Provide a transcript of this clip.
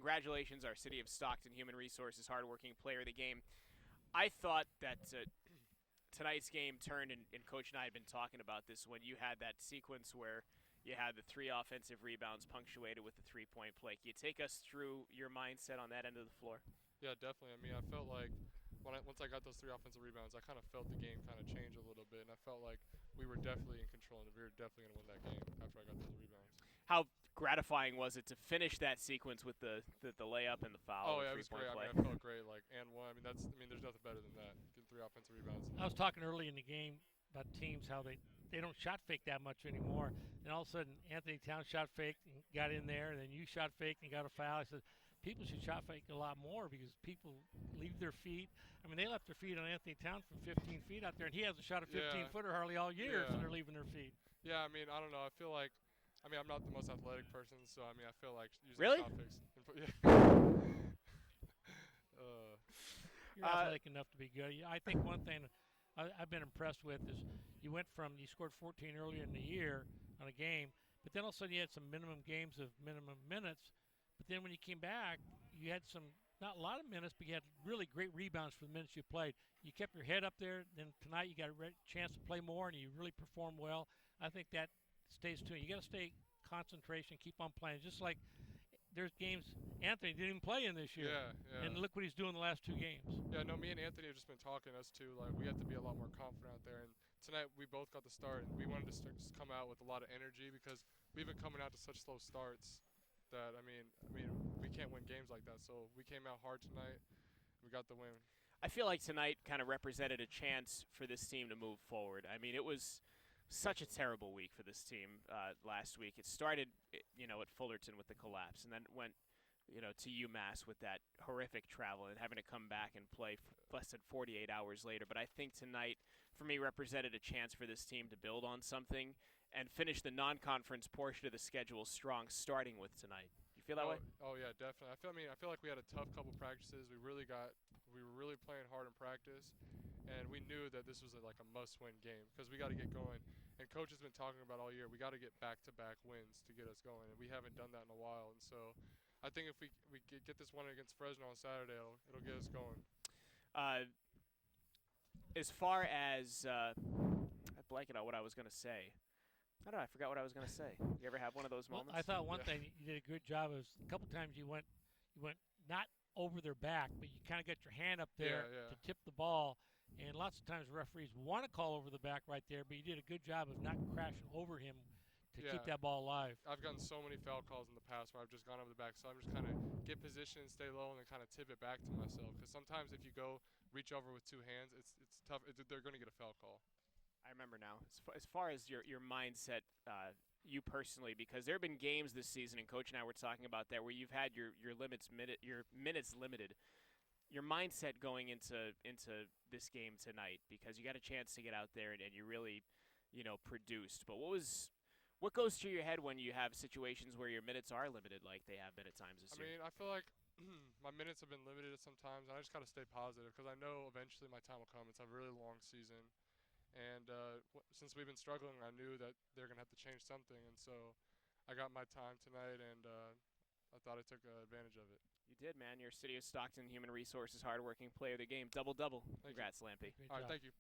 congratulations, our City of Stockton Human Resources hardworking player of the game. I thought that tonight's game turned, and Coach and I had been talking about this when you had that sequence where you had the 3 offensive rebounds punctuated with the 3-point play. Can you take us through your mindset on that end of the floor? Yeah, definitely. I mean, I felt like once I got those 3 offensive rebounds, I kind of felt the game kind of change a little bit, and I felt like we were definitely in control and we were definitely going to win that game after I got those rebounds. How gratifying was it to finish that sequence with the layup and the foul Oh and yeah, it was great. 3-point I play? mean, I felt great. Like and one. I mean, there's nothing better than that. Getting 3 offensive rebounds. I was talking early in the game about teams how they don't shot fake that much anymore. And all of a sudden, Anthony Town shot faked and got in there, and then you shot faked and got a foul. I said, people should shot fake a lot more because people leave their feet. I mean, they left their feet on Anthony Town from 15 feet out there, and he hasn't shot a 15-footer hardly all year, so they're leaving their feet. Yeah, I mean, I don't know. I feel like, I mean, I'm not the most athletic person, so I mean, I feel like using Really? shot fakes. You're athletic enough to be good. I think one thing I've been impressed with is you scored 14 earlier in the year on a game, but then all of a sudden you had some minimum games of minimum minutes. But then when you came back, you had not a lot of minutes, but you had really great rebounds for the minutes you played. You kept your head up there. Then tonight you got a chance to play more, and you really performed well. I think that stays to it. You got to stay concentration, keep on playing. Just like there's games Anthony didn't even play in this year. Yeah. And look what he's doing the last 2 games. Yeah, no, me and Anthony have just been talking, us two. Like, we have to be a lot more confident out there. And tonight we both got the start, and we wanted to just come out with a lot of energy because we've been coming out to such slow starts that, I mean, we can't win games like that. So we came out hard tonight. We got the win. I feel like tonight kind of represented a chance for this team to move forward. I mean, it was such a terrible week for this team last week. It started, at Fullerton with the collapse, and then it went, to UMass with that horrific travel and having to come back and play less than 48 hours later. But I think tonight, for me, represented a chance for this team to build on something and finish the non-conference portion of the schedule strong, starting with tonight. You feel that way? Oh yeah, definitely. I feel like we had a tough couple practices. We were really playing hard in practice, and we knew that this was like a must-win game because we got to get going. And coach has been talking about all year, we got to get back-to-back wins to get us going, and we haven't done that in a while. And so, I think if we get this one against Fresno on Saturday, it'll get us going. As far as I blanked out what I was going to say. I don't know. I forgot what I was going to say. You ever have one of those moments? Well, I thought one thing you did a good job is a couple times you went not over their back, but you kind of got your hand up there to tip the ball. And lots of times referees want to call over the back right there, but you did a good job of not crashing over him to keep that ball alive. I've gotten so many foul calls in the past where I've just gone over the back, so I'm just kind of get position, stay low, and then kind of tip it back to myself. Because sometimes if you go reach over with 2 hands, it's tough. They're going to get a foul call. I remember now. As far as your mindset, you personally, because there have been games this season, and Coach and I were talking about that, where you've had your minutes limited. Your mindset going into this game tonight, because you got a chance to get out there and you really, produced. But what goes through your head when you have situations where your minutes are limited, like they have been at times this year? I mean, I feel like my minutes have been limited at some times, and I just got to stay positive because I know eventually my time will come. It's a really long season. And since we've been struggling, I knew that they're going to have to change something. And so I got my time tonight, and I thought I took advantage of it. You did, man. You're City of Stockton Human Resources hardworking player of the game. Double-double. Congrats, Lampy. All right, thank you.